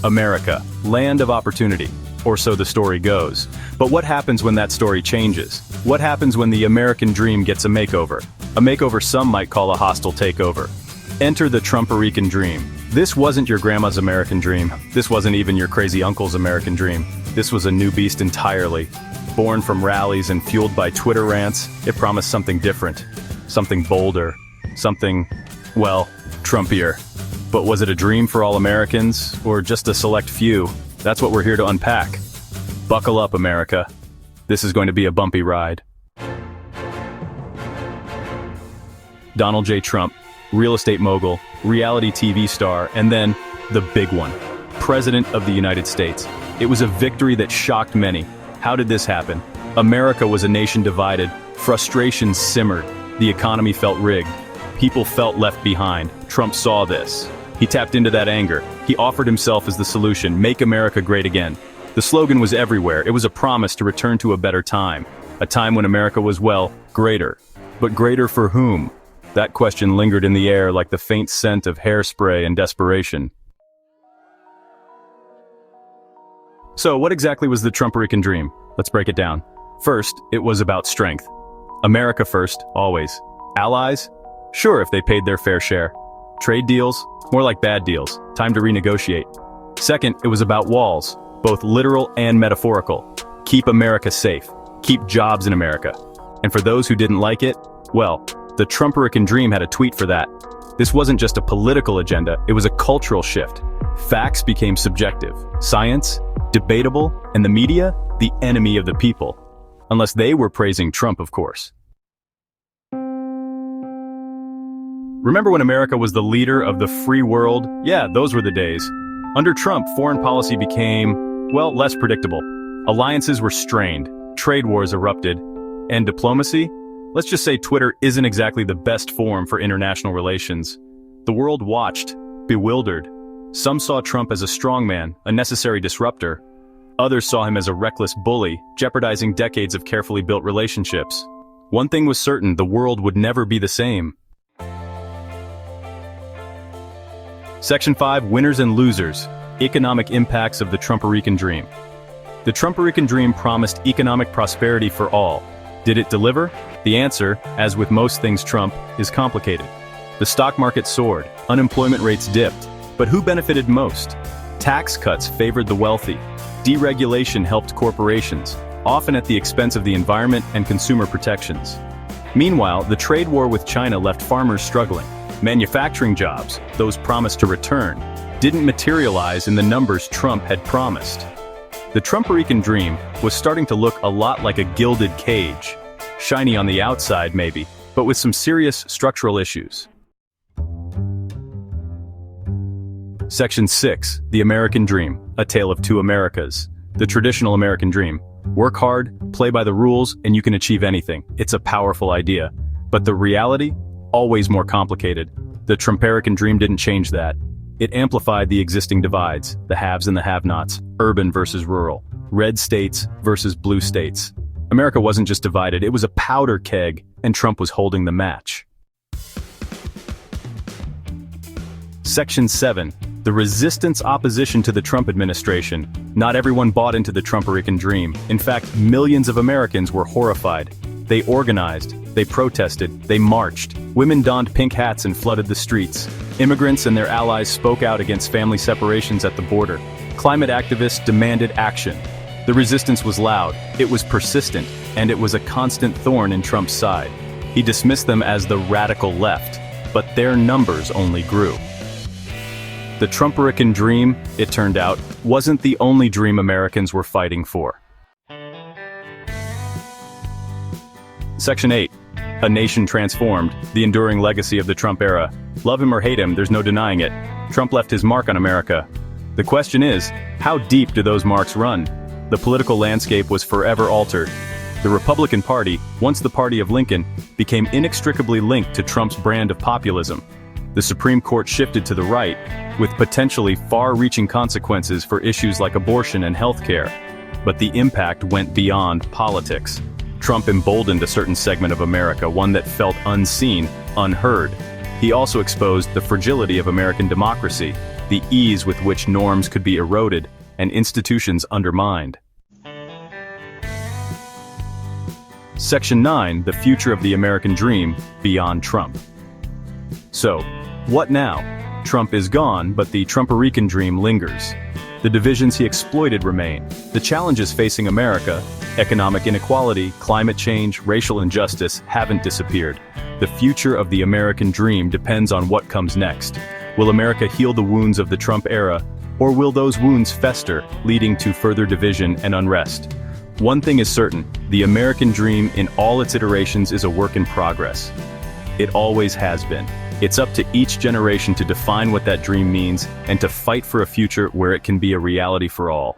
America, land of opportunity. Or so the story goes. But what happens when that story changes? What happens when the American dream gets a makeover? A makeover some might call a hostile takeover. Enter the Trumperican Dream. This wasn't your grandma's American dream. This wasn't even your crazy uncle's American dream. This was a new beast entirely. Born from rallies and fueled by Twitter rants, it promised something different. Something bolder. Something, well, Trumpier. But was it a dream for all Americans, or just a select few? That's what we're here to unpack. Buckle up, America. This is going to be a bumpy ride. Donald J. Trump, real estate mogul, reality TV star, and then the big one, President of the United States. It was a victory that shocked many. How did this happen? America was a nation divided, frustration simmered, the economy felt rigged, people felt left behind. Trump saw this. He tapped into that anger. He offered himself as the solution, make America great again. The slogan was everywhere. It was a promise to return to a better time. A time when America was, well, greater. But greater for whom? That question lingered in the air like the faint scent of hairspray and desperation. So, what exactly was the Trumperican Dream? Let's break it down. First, it was about strength. America first, always. Allies? Sure, if they paid their fair share. Trade deals? More like bad deals. Time to renegotiate. Second, it was about walls, both literal and metaphorical. Keep America safe. Keep jobs in America. And for those who didn't like it, well, the Trumperican Dream had a tweet for that. This wasn't just a political agenda, it was a cultural shift. Facts became subjective. Science, debatable, and the media, the enemy of the people. Unless they were praising Trump, of course. Remember when America was the leader of the free world? Yeah, those were the days. Under Trump, foreign policy became, well, less predictable. Alliances were strained, trade wars erupted, and diplomacy? Let's just say Twitter isn't exactly the best forum for international relations. The world watched, bewildered. Some saw Trump as a strongman, a necessary disruptor. Others saw him as a reckless bully, jeopardizing decades of carefully built relationships. One thing was certain, the world would never be the same. Section 5, Winners and Losers, Economic Impacts of the Trumperican Dream. The Trumperican Dream promised economic prosperity for all. Did it deliver? The answer, as with most things Trump, is complicated. The stock market soared, unemployment rates dipped, but who benefited most? Tax cuts favored the wealthy. Deregulation helped corporations, often at the expense of the environment and consumer protections. Meanwhile, the trade war with China left farmers struggling. Manufacturing jobs, those promised to return, didn't materialize in the numbers Trump had promised. The Trumperican Dream was starting to look a lot like a gilded cage. Shiny on the outside, maybe, but with some serious structural issues. Section 6, The American Dream, A Tale of Two Americas. The traditional American dream. Work hard, play by the rules, and you can achieve anything. It's a powerful idea. But the reality? Always more complicated. The Trumperican Dream didn't change that. It amplified the existing divides, the haves and the have-nots, urban versus rural, red states versus blue states. America wasn't just divided, it was a powder keg, and Trump was holding the match. Section 7. The resistance opposition to the Trump administration. Not everyone bought into the Trumperican Dream. In fact, millions of Americans were horrified. They organized, they protested, they marched. Women donned pink hats and flooded the streets. Immigrants and their allies spoke out against family separations at the border. Climate activists demanded action. The resistance was loud, it was persistent, and it was a constant thorn in Trump's side. He dismissed them as the radical left, but their numbers only grew. The Trumperican Dream, it turned out, wasn't the only dream Americans were fighting for. Section 8. A Nation Transformed, the enduring legacy of the Trump era. Love him or hate him, there's no denying it. Trump left his mark on America. The question is, how deep do those marks run? The political landscape was forever altered. The Republican Party, once the party of Lincoln, became inextricably linked to Trump's brand of populism. The Supreme Court shifted to the right, with potentially far-reaching consequences for issues like abortion and healthcare. But the impact went beyond politics. Trump emboldened a certain segment of America, one that felt unseen, unheard. He also exposed the fragility of American democracy. the ease with which norms could be eroded and institutions undermined. Section 9, the future of the American dream, beyond Trump. So, what now? Trump is gone, but the Trumperican dream lingers. The divisions he exploited remain. The challenges facing America, economic inequality, climate change, racial injustice, haven't disappeared. The future of the American dream depends on what comes next. Will America heal the wounds of the Trump era, or will those wounds fester, leading to further division and unrest? One thing is certain, the American dream in all its iterations is a work in progress. It always has been. It's up to each generation to define what that dream means and to fight for a future where it can be a reality for all.